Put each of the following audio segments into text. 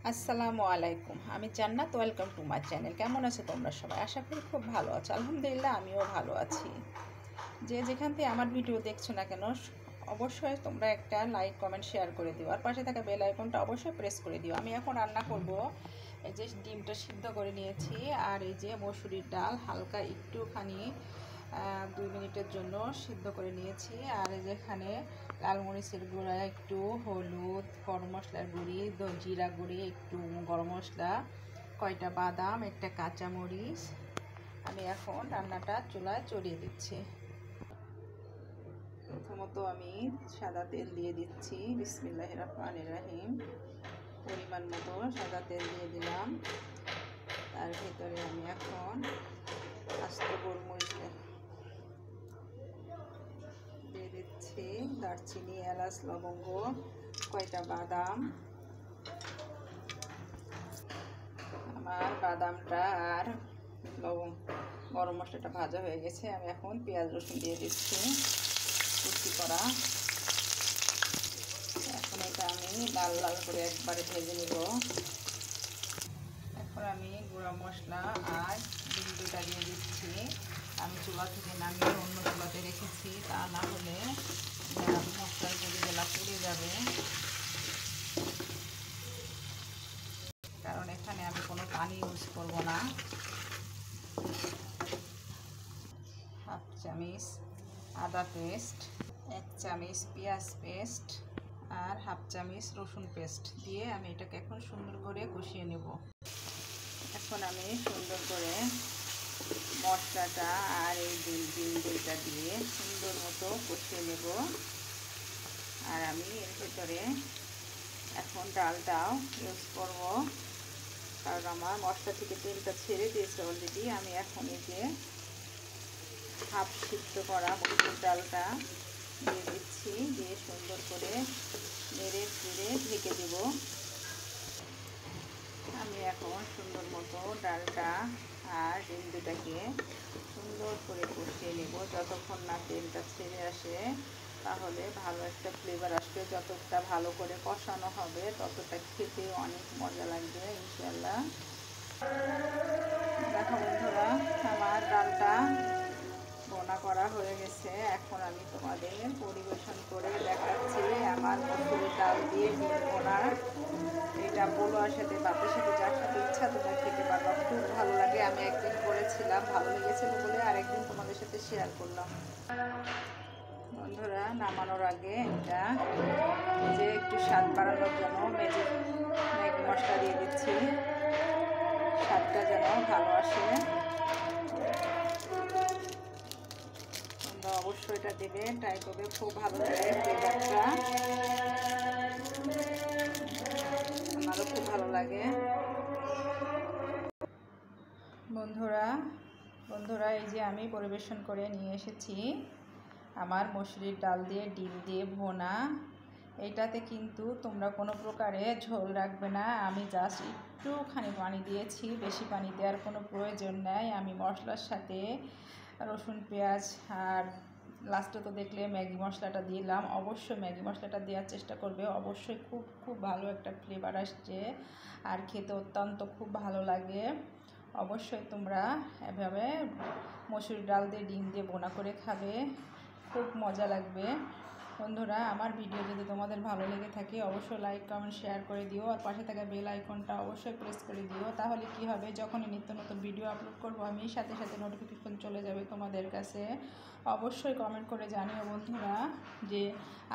আসসালামু আলাইকুম। আমি জান্নাত, ওয়েলকাম টু মাই চ্যানেল। কেমন আছো তোমরা সবাই? আশা করি খুব ভালো আছো। আলহামদুলিল্লাহ আমিও ভালো আছি। যে যেখান থেকে আমার ভিডিও দেখছো না কেন, অবশ্যই তোমরা একটা লাইক, কমেন্ট, শেয়ার করে দিও। আর পাশে থাকা বেল আইকনটা অবশ্যই প্রেস করে দিও। আমি এখন রান্না করব। এই যে ডিমটা সিদ্ধ করে নিয়েছি, আর এই যে মসুরির ডাল হালকা একটুখানি 2 মিনিটের জন্য সিদ্ধ করে নিয়েছি। আর এই যেখানে লাল মরিচের গুঁড়া, একটু হলুদ, গরম মশলার গুঁড়ি, জিরা গুঁড়ি, একটু গরম মশলা, কয়টা বাদাম, একটা কাঁচামরিচ। আমি এখন রান্নাটা চুলায় চড়িয়ে দিচ্ছি। প্রথমত আমি সাদা তেল দিয়ে দিচ্ছি। বিসমিল্লাহির রহমানির রহিম। পরিমাণ মতো সাদা তেল দিয়ে দিলাম। তার ভিতরে আমি এখন আস্ত গোলমরিচ দিয়ে দিচ্ছি, দারচিনি, এলাচ, লবঙ্গ, কয়টা বাদাম। আমার বাদামটা আর গরম মশলাটা ভাজা হয়ে গেছে। আমি এখন পেঁয়াজ রসুন দিয়ে দিচ্ছি কুচি করা। এখন এটা আমি লাল লাল করে একবারে ভেজে নেব। এখন আমি গুঁড়া মশলা আর ডিম দুটা দিয়ে দিচ্ছি। আমি চুলা থেকে নামিয়ে অন্য চুলাতে রেখেছি, তা না হলে মশলার গুঁড়ি জেলা পুড়ে যাবে। কারণ এখানে আমি কোনো পানি ইউজ করব না। হাফ চামচ আদা পেস্ট, 1 চামচ পেঁয়াজ পেস্ট আর হাফ চামচ রসুন পেস্ট দিয়ে আমি এটাকে এখন সুন্দর করে কষিয়ে নেব। এখন আমি সুন্দর করে মশলাটা আর এই ডিম দুইটা দিয়ে সুন্দর মতো কষিয়ে নেব। আর আমি এর ভেতরে এখন ডালটাও ইউজ করব, কারণ আমার মশলা থেকে তেলটা ছেড়ে দিয়েছে অলরেডি। আমি এখন এই যে হাফ সিদ্ধ করা মসুর ডালটা দিয়ে দিচ্ছি, দিয়ে সুন্দর করে নেড়ে চেড়ে ঢেকে দেব। আমি এখন সুন্দর মতো ডালটা আর ডিম দুটাকে সুন্দর করে কষিয়ে নেব যতক্ষণ না তেলটা ছেড়ে আসে, তাহলে ভালো একটা ফ্লেভার আসবে। যতটা ভালো করে কষানো হবে ততটা খেতে অনেক মজা লাগবে ইনশাআল্লাহ। দেখো বন্ধুরা, আমার ডালটা বোনা করা হয়ে গেছে। এখন আমি তোমাদের পরিবেশন করে দেখাচ্ছি আমার মসুরির ডাল দিয়ে ডিম বোনা। এটা পোলাওর সাথে, ভাতের সাথে, যার সাথে ইচ্ছা তোমরা খেতে পারো। খুব ভালো লাগে। আমি একদিন করেছিলাম, ভালো লেগেছিল বলে আরেকদিন তোমাদের সাথে শেয়ার করলাম। বন্ধুরা, নামানোর আগে এটা যে একটু স্বাদ বাড়ানোর জন্য ম্যাগি মশলা দিয়ে দিচ্ছি, স্বাদটা যেন ভালো আসে। তোমরা অবশ্যই এটা দেবে, ট্রাই করবে, খুব ভালো লাগে ফ্লেভারটা। আমারও খুব ভালো লাগে। বন্ধুরা এই যে আমি পরিবেশন করে নিয়ে এসেছি আমার মসুরির ডাল দিয়ে ডিম দিয়ে ভোনা। এইটাতে কিন্তু তোমরা কোনো প্রকারে ঝোল রাখবে না। আমি জাস্ট একটুখানি পানি দিয়েছি, বেশি পানি দেওয়ার কোনো প্রয়োজন নেই। আমি মশলার সাথে রসুন, পেঁয়াজ আর লাস্টে তো দেখলে ম্যাগি মশলাটা দিলাম। অবশ্যই ম্যাগি মশলাটা দেওয়ার চেষ্টা করবে, অবশ্যই খুব ভালো একটা ফ্লেভার আসছে আর খেতে অত্যন্ত খুব ভালো লাগে। অবশ্যই তোমরা এভাবে মসুর ডাল দিয়ে ডিম দিয়ে বোনা করে খাবে, খুব মজা লাগবে। বন্ধুরা, আমার ভিডিও যদি তোমাদের ভালো লেগে থাকে অবশ্যই লাইক, কমেন্ট, শেয়ার করে দিও। আর পাশে থাকা বেল আইকনটা অবশ্যই প্রেস করে দিও। তাহলে কি হবে, যখনই নিত্য নতুন ভিডিও আপলোড করব আমি সাথে সাথে নোটিফিকেশন চলে যাবে তোমাদের কাছে। অবশ্যই কমেন্ট করে জানিও বন্ধুরা যে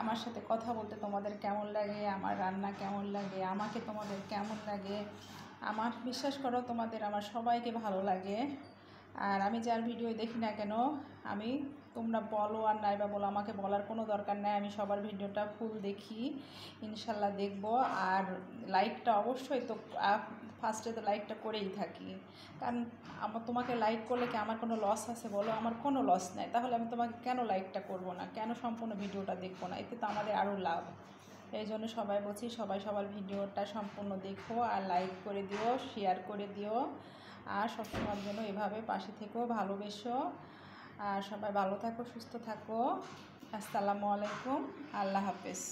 আমার সাথে কথা বলতে তোমাদের কেমন লাগে, আমার রান্না কেমন লাগে, আমাকে তোমাদের কেমন লাগে। আমার বিশ্বাস করো, তোমাদের আমার সবাইকে ভালো লাগে। আর আমি যার ভিডিও দেখি না কেন, তোমরা বলো আর নাইবা বলো, আমাকে বলার কোনো দরকার নেই। আমি সবার ভিডিওটা ফুল দেখি, ইনশাল্লাহ দেখব। আর লাইকটা অবশ্যই তো ফার্স্টে তো লাইকটা করেই থাকি, কারণ তোমাকে লাইক করলে কি আমার কোনো লস আছে বলো? আমার কোনো লস নেই। তাহলে আমি তোমাকে কেন লাইকটা করব না, কেন সম্পূর্ণ ভিডিওটা দেখবো না? এতে তো আমাদের আরও লাভ। এই জন্য সবাই বলছি, সবাই সবার ভিডিওটা সম্পূর্ণ দেখো আর লাইক করে দিও, শেয়ার করে দিও। আর সবসময়ের জন্য এভাবে পাশে থেকেও ভালোবেসো। আর সবাই ভালো থাকো, সুস্থ থাকো। আসসালামু আলাইকুম, আল্লাহ হাফেজ।